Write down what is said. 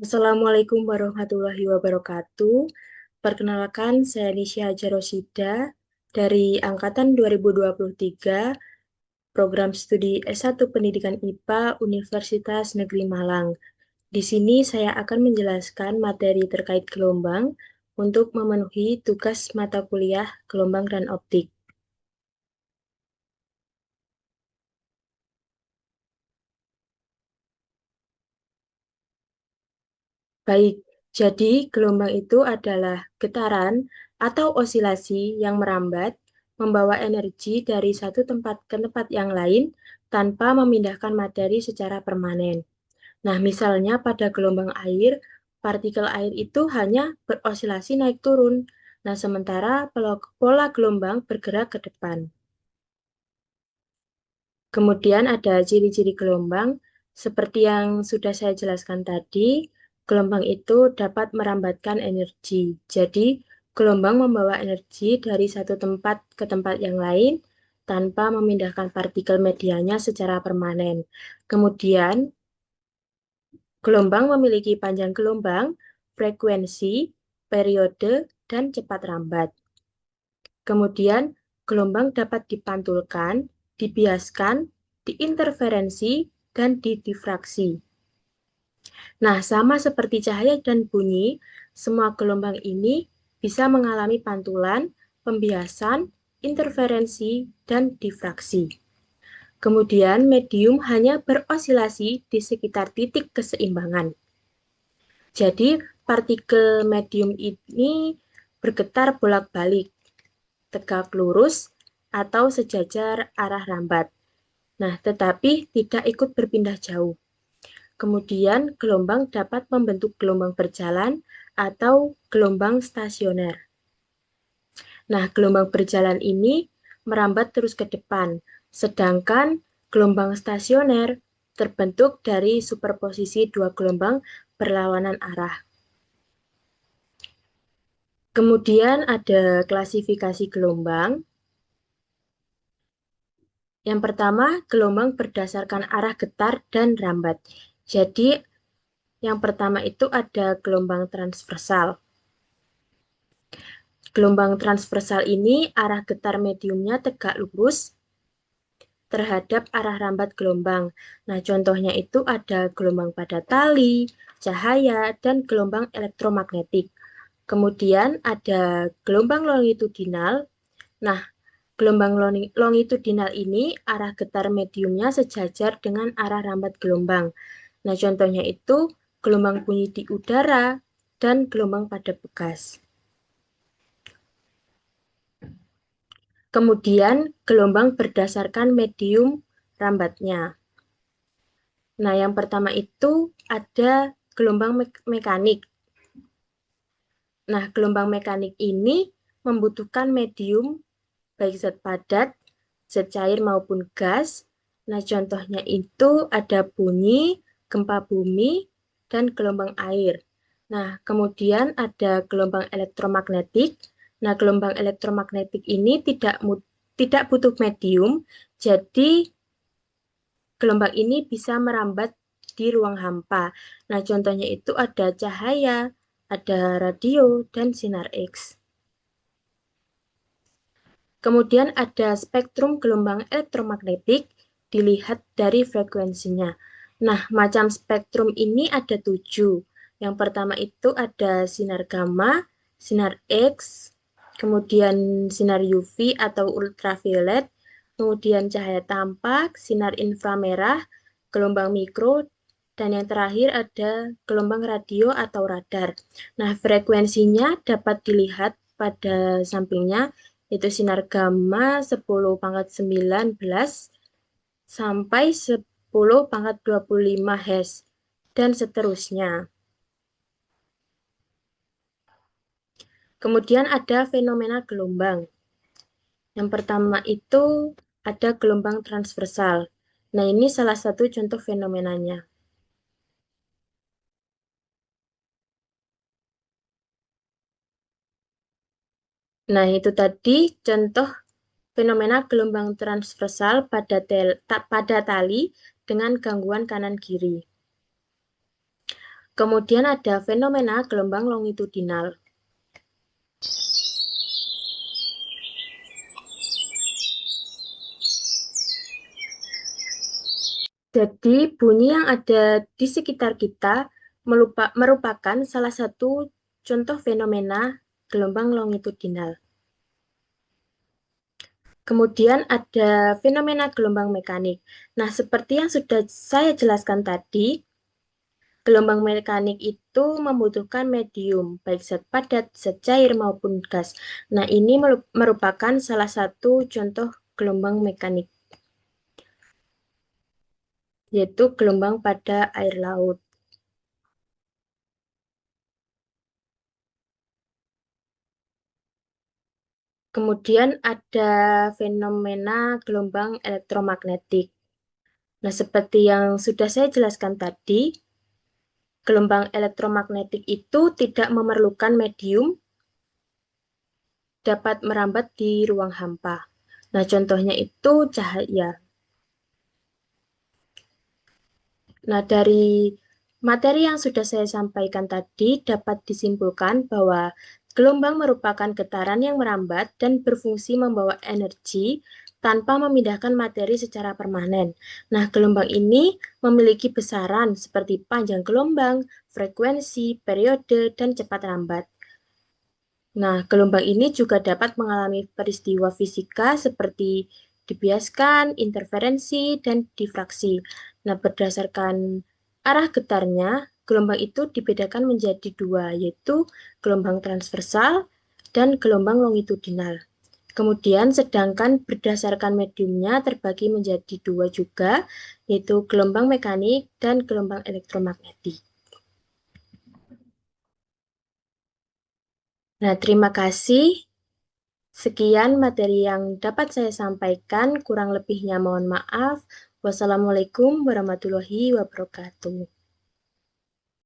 Assalamualaikum warahmatullahi wabarakatuh. Perkenalkan, saya Nisha Jarosida dari Angkatan 2023, Program Studi S1 Pendidikan IPA Universitas Negeri Malang. Di sini saya akan menjelaskan materi terkait gelombang untuk memenuhi tugas mata kuliah gelombang dan optik. Baik, jadi gelombang itu adalah getaran atau osilasi yang merambat, membawa energi dari satu tempat ke tempat yang lain tanpa memindahkan materi secara permanen. Nah, misalnya pada gelombang air, partikel air itu hanya berosilasi naik turun. Nah, sementara pola gelombang bergerak ke depan. Kemudian ada ciri-ciri gelombang, seperti yang sudah saya jelaskan tadi, gelombang itu dapat merambatkan energi. Jadi, gelombang membawa energi dari satu tempat ke tempat yang lain tanpa memindahkan partikel medianya secara permanen. Kemudian, gelombang memiliki panjang gelombang, frekuensi, periode, dan cepat rambat. Kemudian, gelombang dapat dipantulkan, dibiaskan, diinterferensi, dan didifraksi. Nah, sama seperti cahaya dan bunyi, semua gelombang ini bisa mengalami pantulan, pembiasan, interferensi, dan difraksi. Kemudian, medium hanya berosilasi di sekitar titik keseimbangan. Jadi, partikel medium ini bergetar bolak-balik, tegak lurus, atau sejajar arah rambat. Nah, tetapi tidak ikut berpindah jauh. Kemudian, gelombang dapat membentuk gelombang berjalan atau gelombang stasioner. Nah, gelombang berjalan ini merambat terus ke depan, sedangkan gelombang stasioner terbentuk dari superposisi dua gelombang berlawanan arah. Kemudian ada klasifikasi gelombang. Yang pertama, gelombang berdasarkan arah getar dan rambat. Jadi, yang pertama itu ada gelombang transversal. Gelombang transversal ini arah getar mediumnya tegak lurus terhadap arah rambat gelombang. Nah, contohnya itu ada gelombang pada tali, cahaya, dan gelombang elektromagnetik. Kemudian ada gelombang longitudinal. Nah, gelombang longitudinal ini arah getar mediumnya sejajar dengan arah rambat gelombang. Nah, contohnya itu gelombang bunyi di udara dan gelombang pada bekas. Kemudian gelombang berdasarkan medium rambatnya. Nah, yang pertama itu ada gelombang mekanik. Nah, gelombang mekanik ini membutuhkan medium baik zat padat, zat cair maupun gas. Nah, contohnya itu ada bunyi, gempa bumi, dan gelombang air. Nah, kemudian ada gelombang elektromagnetik. Nah, gelombang elektromagnetik ini tidak butuh medium, jadi gelombang ini bisa merambat di ruang hampa. Nah, contohnya itu ada cahaya, ada radio, dan sinar X. Kemudian ada spektrum gelombang elektromagnetik dilihat dari frekuensinya. Nah, macam spektrum ini ada 7. Yang pertama itu ada sinar gamma, sinar X, kemudian sinar UV atau ultraviolet, kemudian cahaya tampak, sinar inframerah, gelombang mikro, dan yang terakhir ada gelombang radio atau radar. Nah, frekuensinya dapat dilihat pada sampingnya, itu sinar gamma 10 pangkat 19 sampai 10 pangkat 25 Hz, dan seterusnya. Kemudian ada fenomena gelombang. Yang pertama itu ada gelombang transversal. Nah, ini salah satu contoh fenomenanya. Nah, itu tadi contoh fenomena gelombang transversal pada tali dengan gangguan kanan-kiri. Kemudian ada fenomena gelombang longitudinal. Jadi, bunyi yang ada di sekitar kita merupakan salah satu contoh fenomena gelombang longitudinal. Kemudian ada fenomena gelombang mekanik. Nah, seperti yang sudah saya jelaskan tadi, gelombang mekanik itu membutuhkan medium, baik zat padat, zat cair, maupun gas. Nah, ini merupakan salah satu contoh gelombang mekanik, yaitu gelombang pada air laut. Kemudian ada fenomena gelombang elektromagnetik. Nah, seperti yang sudah saya jelaskan tadi, gelombang elektromagnetik itu tidak memerlukan medium, dapat merambat di ruang hampa. Nah, contohnya itu cahaya. Nah, dari materi yang sudah saya sampaikan tadi dapat disimpulkan bahwa gelombang merupakan getaran yang merambat dan berfungsi membawa energi tanpa memindahkan materi secara permanen. Nah, gelombang ini memiliki besaran seperti panjang gelombang, frekuensi, periode, dan cepat rambat. Nah, gelombang ini juga dapat mengalami peristiwa fisika seperti dibiaskan, interferensi, dan difraksi. Nah, berdasarkan arah getarnya, gelombang itu dibedakan menjadi dua, yaitu gelombang transversal dan gelombang longitudinal. Kemudian, sedangkan berdasarkan mediumnya terbagi menjadi dua juga, yaitu gelombang mekanik dan gelombang elektromagnetik. Nah, terima kasih. Sekian materi yang dapat saya sampaikan, kurang lebihnya mohon maaf. Wassalamualaikum warahmatullahi wabarakatuh.